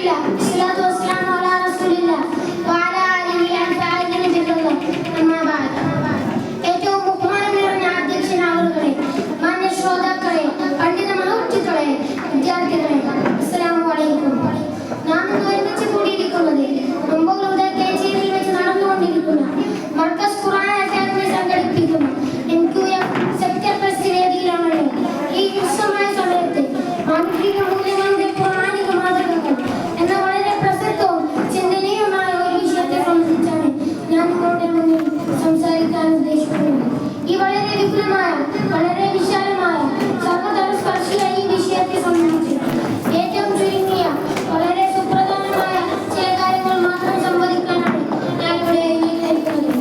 അൽഹംദുലില്ലാ വസ്സലാത്തു വസ്സലാമു അലാ റസൂലില്ലാ വഅലാ ആലിഹി വസഹ്ബിഹി വസല്ലം. അമ്മാ ബഅദ്. ഏറ്റവും ബഹുമാനം നിറഞ്ഞ അധ്യക്ഷനാവുകളെ, മാന്യ ശ്രോതാക്കളെ, പണ്ഡിത മഹത്തുക്കളെ, വിദ്യാർത്ഥികളെ, അസ്സലാമു അലൈക്കും. നാം ഇന്ന് ഒരുമിച്ച് കൂടിയിരിക്കുന്നത് മുമ്പുകളുടെ കേച്ചേരിയിൽ വെച്ച് നടന്നുകൊണ്ടിരിക്കുന്ന മർക്കസ് ഖുർആൻ അക്കാദമി സംഘടിപ്പിക്കുന്ന MQF സെക്ടർ പ്ലസ് വേദിയിലാണ്. ഈ ഉത്സവമായ സമയത്ത് മാനുഷിക മൂല്യങ്ങളുടെ പൗരാണിക മാതൃകകൾ എന്ന വളരെ പ്രസക്തവും ചിന്തനീയമായ ഒരു വിഷയത്തെ സംബന്ധിച്ചാണ് ഞാൻ നിങ്ങളുടെ മുന്നിൽ സംസാരിക്കാൻ ഉദ്ദേശിക്കുന്നത്. ഈ വളരെ വിപുലമായ, വളരെ വിശാലമായ, സർവതലസ്പർശിയായ ഈ വിഷയത്തെ സംബന്ധിച്ച് ഏറ്റവും ചുരുങ്ങിയ, വളരെ സുപ്രധാനമായ ചില കാര്യങ്ങൾ മാത്രം സംവദിക്കാനാണ് ഞാൻ ഇവിടെ എഴുതിയിരിക്കുന്നത്.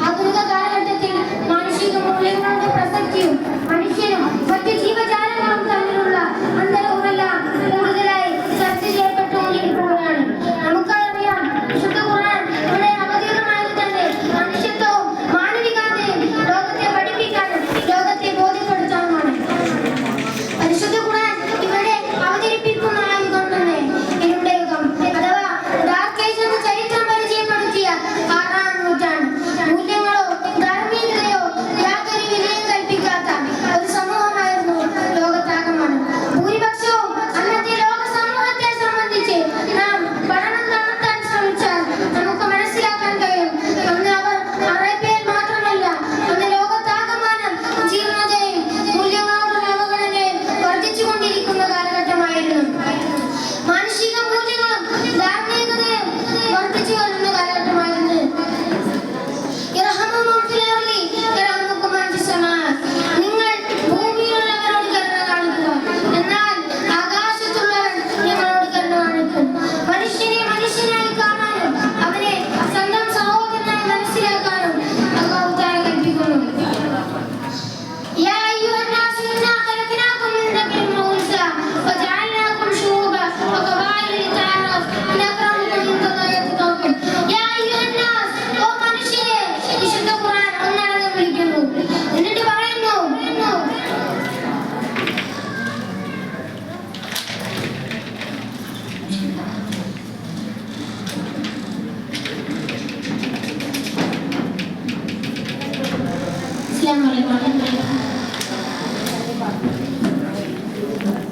ആധുനിക കാലഘട്ടത്തിൽ മാനുഷിക മൂല്യങ്ങളുടെ പ്രസക്തിയും മനുഷ്യനും മറ്റ് ജീവജാലങ്ങളും തമ്മിലുള്ള അന്തരവുമെല്ലാം കൂടുതലായി ചർച്ച ചെയ്യപ്പെട്ടുകൊണ്ടിരിക്കുകയാണ്. നമുക്കറിയാം, വിശുദ്ധ ഖുർആൻ ഇവിടെ അവതീർണമായത് തന്നെ മനുഷ്യത്വവും മാനവികതയും ലോകത്തെ പഠിപ്പിക്കാനും ലോകത്തെ ബോധ്യപ്പെടുത്താനുമാണ്. പരിശുദ്ധ ഖുർആൻ ഇവിടെ അവതരിപ്പിക്കുന്ന യുഗം തന്നെ ഇരുണ്ട യുഗം അഥവാ ഡാർക്ക് ഏജ് എന്ന ചരിത്രം പരിചയപ്പെടുത്തിയ 6-ാം നൂറ്റാണ്ട്. മൂല്യങ്ങളോ ധാർമ്മികതയോ യാതൊരു വിലയും കൽപ്പിക്കാത്ത ഒരു സമൂഹമായിരുന്നു ലോകത്താകമാനം. ഭൂരിപക്ഷവും അന്നത്തെ ലോക സമൂഹത്തെ സംബന്ധിച്ച് നാം പഠനം നടത്താൻ ശ്രമിച്ചാൽ നമുക്ക് മനസ്സിലാക്കാൻ കഴിയും. അന്ന് അവർ അറേബ്യയിൽ മാത്രമല്ല, അന്ന് ലോകത്താകമാനം ജീർണതയും മൂല്യങ്ങളോടുള്ള അവഗണനയും വർദ്ധിച്ചുകൊണ്ടിരിക്കുന്ന കാലഘട്ടമായിരുന്നു. മാനുഷിക മൂല്യങ്ങളും ധാർമ്മികതയും വർദ്ധിച്ചു വരുന്ന കാലഘട്ടമായിരുന്നു. നിങ്ങൾ ഭൂമിയിലുള്ളവരോട് കരുണ കാണിക്കുക, എന്നാൽ ആകാശത്തുള്ളവൻ നിങ്ങളോട് കരുണ കാണിക്കും. മനുഷ്യനെ മനുഷ്യനായി കാണാനും അവനെ സ്വന്തം സഹോദരനായി മനസ്സിലാക്കാനും അല്ലാഹു തആല കൽപ്പിക്കുന്നു. യാ അയ്യുഹന്നാസു ഇന്നാ ഖലഖനാകും മിൻ ദക്കരിൻ വഉൻസാ വജഅൽനാകും ശുഊബൻ വഖബായില ലിതഅറഫു ഇന്ന അക്രമകും ഇൻദല്ലാഹി അത്ഖാകും. യാ അയ്യുഹന്നാസ്, ഓ മനുഷ്യരെ, വിശുദ്ധ ഖുർആൻ ഒന്നടങ്കം വിളിക്കുന്നു. എന്നിട്ട് പറയുന്നു, അസ്സലാമു അലൈക്കും.